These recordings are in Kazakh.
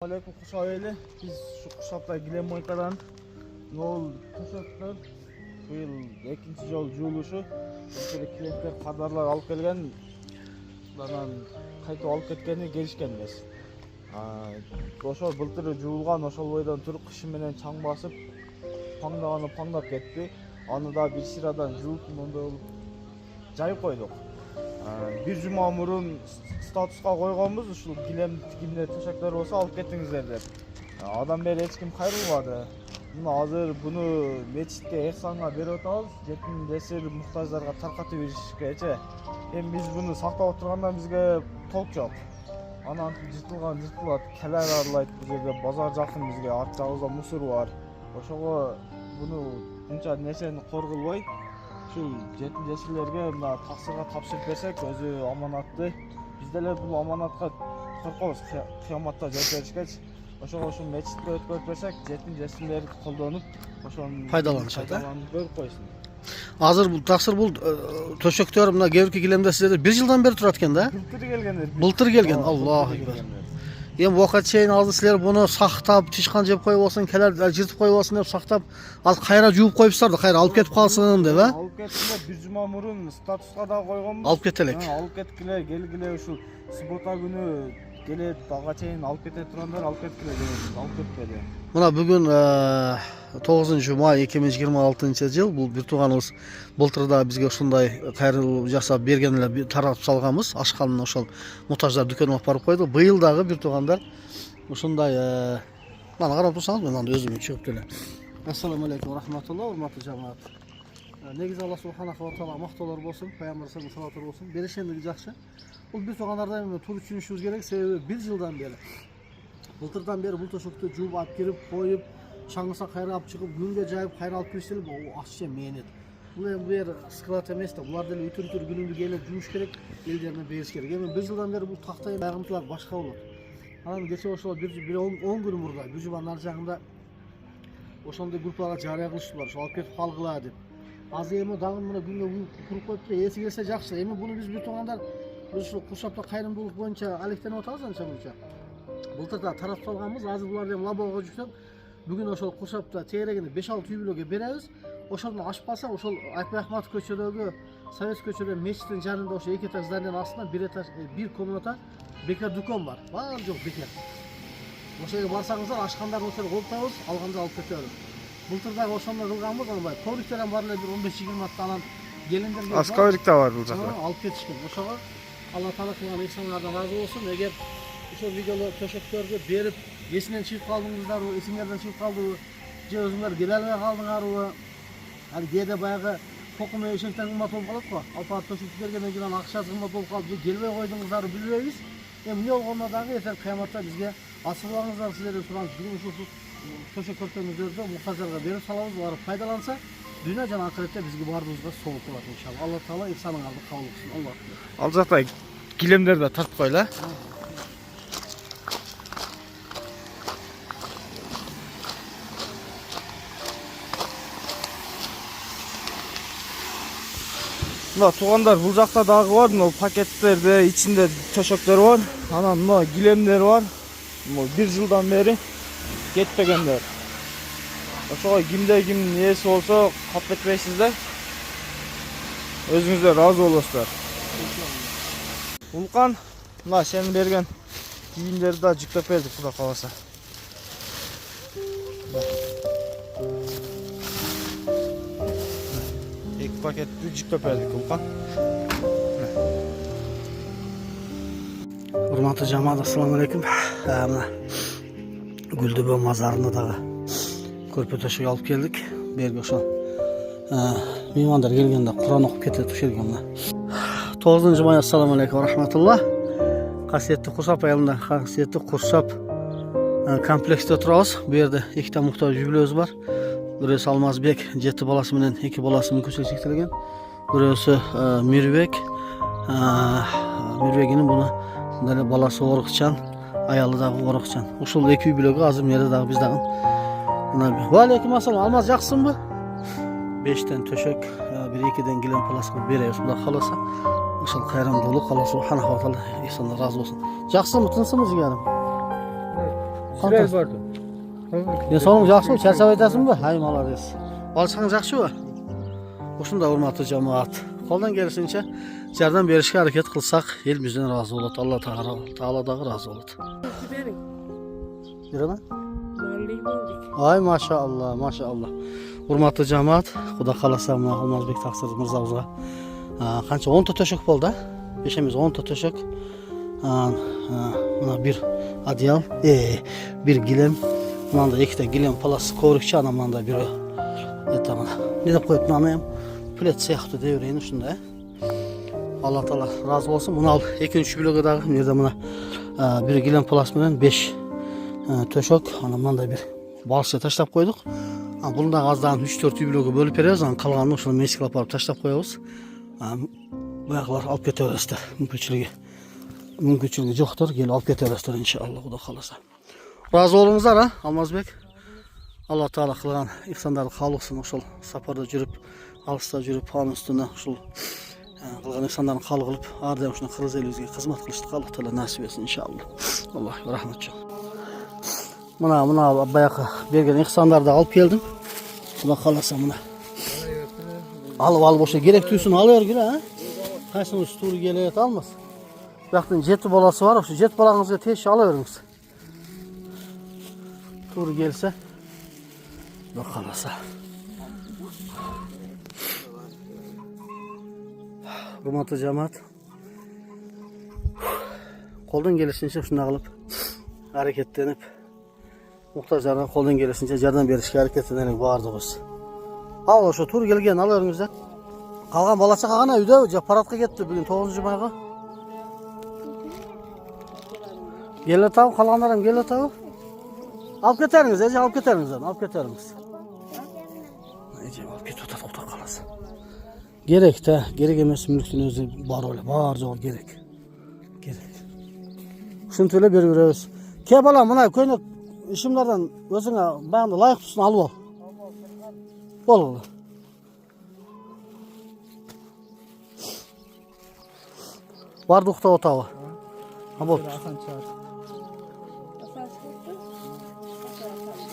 Aleyküm Kuşaeli. Biz şu Kuşap'ta Gilem Moykadan yol taşaklar bu yıl ikinci yol juuluşu. Böyle klientler kadarlar alıp kelgen, ulardan kaytып alıp ketkeni gelişken эмес. Ошол былтыр жуулган ошол бойдон туруп кышы менен чаң басып, паңдаганы паңдап кетти. Аны да бир сырадан жууп мондой болуп жайып койдук. Bir жума мурун статуска койгонбуз, ушул килем тигимде ташактар болсо алып кетиңиздер деп. Адам бери эч ким кайрылбады. Мына азыр буну мечитке эхсанга берип атабыз, жетим жесир муктаждарга таркатып беришкечи. Эми биз буну сактап отургандан бизге толк жок. Анан жыртылат, келер арылайт, бул жерде базар жакын бизге, арт жагыбызда мусор бар. Ошого буну мынча нерсени коргулбай, ушул жетим жесирлерге мына таксырга тапшырып берсек, өзү аманатты. Биз деле бул аманатка коркобуз, кыяматта жооп беришкечи. Ошого ушул мечитке өткөрүп берсек, жетим жесирлер колдонуп, ошону пайдаланышат, көрүп койсун. Азыр бул таксыр бул төшөктөр мына кээбирки килемде сиздерде 1 жылдан бери турат экен да? Былтыр келген. Аллаху акбар. Эми буга чейин азыр силер буну сактап, тышкан жеп коюп болсун, келер жыртып коюп болсун деп сактап, ал кайра жууп коюпсуздар да, кайра алып кетип калсын деп, Алып кеткиле бир жума мурун статуска да койгонбуз. Алып кетелек. Алып кеткиле, келгиле ушул суббота күнү келет, ага чейин алып кете тургандар алып кеткиле деп, алып кетпеди. Мына бүгүн 9-май 2026-жыл бул бир тууганыбыз былтырда бизге ушундай кайрылуу жасап берген эле таратып салганбыз. Ашканын ошол мутаждар дүкөнүнө алып барып койду. Быйыл дагы бир туугандар ушундай мына карап турсаңыз, мен анда өзүм чыгып эле. Ассаламу алейкум рахматулла, урматтуу жамаат. Негизи Алла субханаху ва таала мактоолор болсун, пайгамбар саллаллаху алейхи болсун. Берешендиги жакшы. Бул бир туугандардан эми туруп түшүнүшүбүз керек, себеби 1 жылдан бери былтырдан бери бул төшөктү жууп алып кирип коюп, чаңыса кайра алып чыгып, күнгө жайып кайра алып киришти, бул акча мээнет. Бул эми бу жер склад эмес да, булар деле үтүр күнүндү келип жууш керек, элдерине бериш керек. Эми 1 жылдан бери бул тактай байгымтылар башка болот. Анан кече ошол 10 күн мурда бир жубанын ар жагында ошондой группага жарыя кылыштылар, ошо алып кетип калгыла деп. Азыр эми дагы мына күнгө куруп коюптур, эси келсе жакшы. Эми буну биз бир туугандар biz şu Kuşap'ta kayrımdılık boyunca alekten otarız anca bunca. Былтырда тарап салганбыз, азыр булар эми лабога жүктөп, бүгүн ошол Кушапта тегерегине 5-6 үй бүлөгө беребиз. Ошону ашпаса, ошол Айпай Ахматов көчөдөгү, Совет көчөдө мечиттин жанында ошо 2 этаж зданияның астында 1 этаж, 1 комната бекер дүкөн бар. Бар жок бекер. Ошо жерге барсаңыздар, ашкандар ошол коюп табыз, алганда алып кетебиз. Былтырда ошондой кылганбыз, анан баягы ковриктерден бар эле бир 15-20 атты анан келиндерге Аскаврик да бар бул жакта. Алып кетишкен. Ошого Алла Таала кылган ихсандардан разы болсун. Эгер ошол видеоло төшөктөргө берип, эсинен чыгып калдыңыздарбы, эсиңерден чыгып калдыбы, же өзүңөр келе албай калдыңарбы? Али кээде баягы токума эшектен кымбат болуп калат го. Алпар төшөктү бергенден кийин акчасы кымбат болуп калып, же келбей койдуңуздарбы билбейбиз. Эми эмне болгондо дагы эртең кыяматта бизге асылбаңыздар силерден сурап, бүгүн ушул төшөк көрпөңүздөрдү мухтаждарга берип салабыз, булар пайдаланса, дүйнө жана акыретте бизге баарыбызга соолук болот иншалла. Алла Таала ихсаныңарды кабыл кылсын. Алла. Ал жакта килемдерди да тартып койла. Мына туугандар, бул жакта дагы бар, мына пакеттерде ичинде төшөктөр бар. Анан мына килемдер бар. 1 жылдан бери кетпегендер. Ошого кимдин ээси болсо калп кетпейсиздер. Өзүңүздөр разы болосуздар. Улкан, мына сен берген кийимдерди да жүктөп бердик, Кудай кааласа. Эки пакетти жүктөп бердик, Улкан. Урматтуу жамаат, ассаламу алейкум. Мына Гүлдөбө мазарына дагы көрпө төшөк алып келдик. Берге ошол меймандар келгенде Куран окуп кетет ушул жерге мына. 9-май, ассаламу алейкум рахматулла. Касиеттүү Курсап айылында, касиеттүү Курсап комплексте турабыз. Бу жерде 2 та муктаж үй-бүлөбүз бар. Бирөөсү Алмазбек, 7 баласы менен 2 баласы мүмкүнчүлүгү чектелген. Бирөөсү Мирбек. Мирбегинин буну деле баласы Орукчан, аялы дагы Орукчан. Ушул 2 үй бүлөгө азыр мере дагы биз дагы. Ва алейкум ассалам. Алмаз жаксыңбы? 5тен төшөк, 1-2ден килем пласка беребиз, Кудай кааласа. Ошол кайрымдуулук Алла субханаху ва таала ихсандан разы болсун. Жаксыңбы, тынсыңбы жигерим? Sürel bardı. Денсаулығың жақсы ма? Шаршап айтасың ба? Ай, молодец. Балшығың жақсы ба? Ушундай урматтуу жамаат. Колдон келишинче жардам беришке аракет кылсак, эл бизден разы болот. Алла Таала дагы разы болот. Береме? Ай, машалла, машалла. Урматтуу жамаат, Кудай кааласа мына Алмазбек Таксыр мырзабызга канча 10 та төшөк болду, бешемиз 10 та төшөк. Мына бир одеял, бир килем, мынандай 2 та килем плас коврикчи, ана мынандай бир это мына. Не деп коюп мынаны плед сыяктуу деп берейин ушундай. Алла Таала разы болсун. Мына ал 2-3 билеге дагы мына жерде мына бир килем плас менен 5 төшөк, ана мынандай бир балышча таштап койдук. Bunu da azdan 3-4 biloga bölüp bereriz. Kalganını uşunu mensik aparıp taşlap koyabız. Bu ayaklar alıp keteverezler. Mümkünçülüğü yoktur. Gelip alıp keteverezler inşallah. Kuda kalırsa. Razı olunuzlar ha Almazbek. Allah Teala kılgan ihsanları kalıqsın. Uşul saparda jürüp, alışta jürüp, hanın üstüne uşul kılgan ihsanların kalı kılıp, ardem uşuna kırız elizge hizmet kılıştık. Allah Teala nasip etsin inşallah. Allah rahmet çok. Mına bayağı bergen ihsanları da alıp geldim. Kuda kalırsa mına. Alıp boşa gerek tüysün alıyor gire ha. Kaysın üstü turu geleyet almaz. Bakın jet balası var. Şu jet balanızı teşhi alıveriniz. Turu gelse bakalasa. Hurmatlı cemaat. Koldan gelişince şunu alıp hareketlenip muhtaçlarına koldan gelişince yardım berişke hareketlenerek bağırdığımız. Al şu tur gelgen alıyorsunuz da. Kalgan balaça kalgana үйde paratқа ketті bugün 9. mayga. Gele tav kalganlarım gele tav. Alıp keteriniz, ece alıp keteriniz, alıp keteriniz. Ece alıp ket tutat kutak kalası. Gerek de, gerek emes mülktün özü bar öyle, bar jol gerek. Gerek. Şunu öyle bir Ke balam buna köynek işimlerden özüne bağında layık tutsun alıp ol. Bol. Bardukta otağı. Ha bol.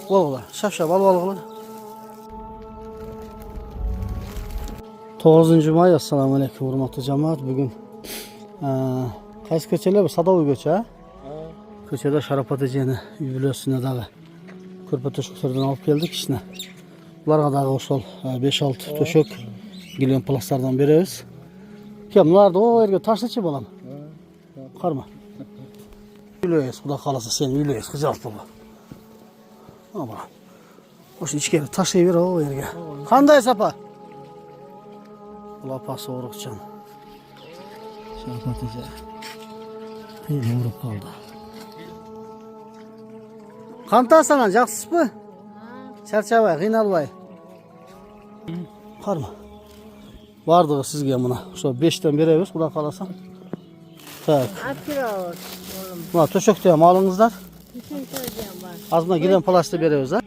Bol. Şapşap al. 9. may assalamu aleykum hurmatlı cemaat. Bugün qaysi köçeler? Sadavi köçe ha? Köçede Şarapat ejeni üylösüne dağı körpe töşöklerden alıp geldik işine. Bularga dağı oşol 5-6 töşök gilen plastardan berебиз. Bunlar da o yerge taşlıçı balam. Karma. Üylöyiz, Kuda kalasa sen üylöyiz, kıcalt baba. Ama oşun içkeri taşıyıver o yerge. Kanday sapa? Ula pası oruqcan. Şarapat ejeni. Kıyın uğrup kaldı. Kantasan жақсысыз ба? Шаршабай, қиналбай. Қарма. Бардығы сізге мына. Ошо 5-тен беребиз, Кудай кааласа. Так. Мына төшөктү ham алыңыздар. Аз мына килем плашты беребиз, а?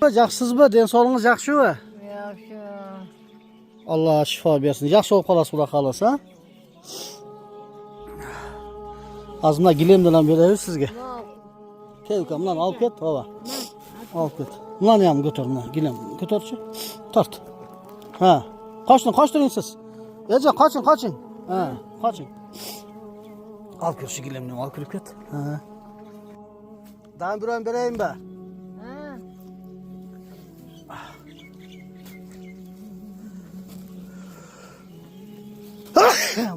Жақсысыз ба? Ден соолугуңуз жакшыбы? Жакшы. Алла шифа берсин. Жакшы болуп каласыз, Кудай кааласа. Az mına gilemden lan berебиз sizge. Keyka mınan alıp ket baba. Alıp ket. Mınan yam götür mınan gilem götürçü. Tart. Ha. Kaçtın siz. Ece kaçın. Ha, kaçın. Al kür şu gilemden al kürüp ket. Ha. Daha bir an bereyim be.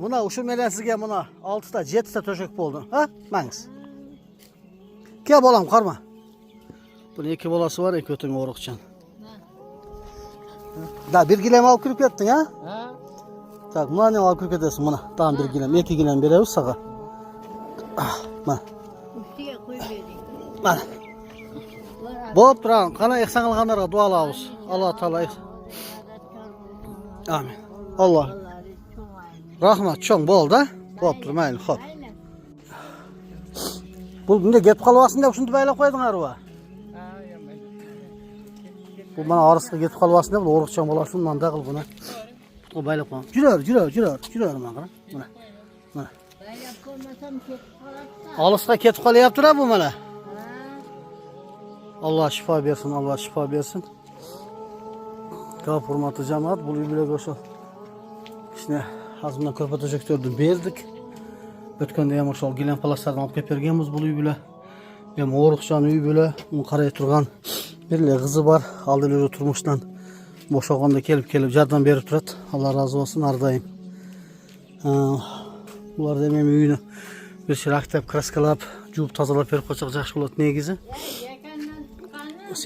Buna uşu melen sizge buna 6'da 7'de töşök boldu. Ha? Mangs. Ke bolam karma. Bunun 2 bolası var, 2 ötün oruqcan. Da bir gilem alıp kürüp kettin ha? Ha. Tak, buna ne alıp kürüp ketesin buna? Tamam bir gilem, 2 gilem berебиз sağa. Mana. Üstüge koy bereyim. Mana. Bop turan, kana ihsan kılganlarga dualabız. Allah Taala. Amin. Allah. Rahmat çoğun bol da. Bop durmayın, hop. Bu günde getip kalıbasın dep uşuntu baylap koydun arıba. Bu bana arısqa getip kalıbasın dep oruqçan bolasın manda kıl buna. O baylap koydun. Jürör mana qara. Mana. Alısqa ketib qolyapti-da bu mana. Allah şifa bersin, Allah şifa bersin. Çok hurmatlı cemaat, bu üyübüle koşu. İşte azından körpe töşeklerden berdik. Ötkende hem oşal gilen palaslardan alıp kep bergenmiz bu üyübüle. Hem Orukcan üyübüle, onu karaya turgan birle kızı var. Aldılar oturmuştan. Boşaganda kelip jardan berip turat. Allah razı olsun, ardayım. Bular da benim üyünü bir şey aktap kraskalap, juvup tazalap berip koysak jakşı bolat negizi.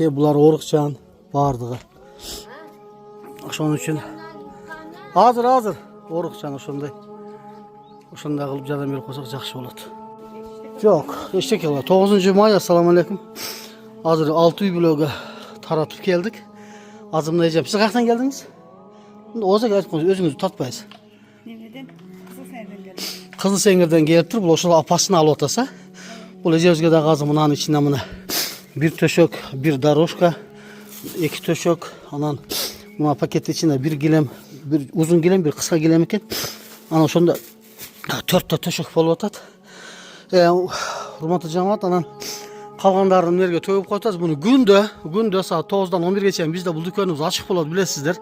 Bular Orukcan bardığı. Oşon üçün hazır Orukcan oşonday. Oşonda kılıp jardan berip koysak jakşı bolat. Yok, eşek yola. 9. may, assalamu alaikum. Hazır 6 uy bloga taratıp geldik. Azımla yiyeceğim. Siz kaçtan geldiniz? Oza gelip özünüzü tatmayız. Nereden? Kızılsenger'den geldim. Kızılsenger'den geliptir. Bu oşala apasını alıp atasa. Bu lezevizge de gazı bunun içinde buna. Bir töşök, bir daroşka, 2 töşök. Anan buna paket içinde bir gilem, bir uzun gilem, bir kısa gilem iken. Ana şunda 4 töşök bolup atat. Hurmatlı cemaat, anan kalganlarını nereye toyup koyacağız. Bunu günde saat 9'dan 11 geçen bizde bu dükkanımız açık болады bilesizler.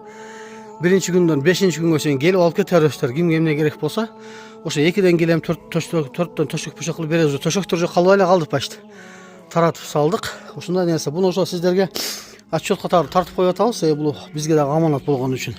Birinci günden 5. gün geçen gelip alıp keterişler kim gemine gerek bolsa. Oşa 2'den gelem 4'ten töşük bıçaklı berez töşük turcu kalbayla kaldık başta. Taratıp saldık. Oşunda neyse bunu oşa sizlerge açık katarı tartıp koyatабыз. Bu bizge de amanat bolğan üçün.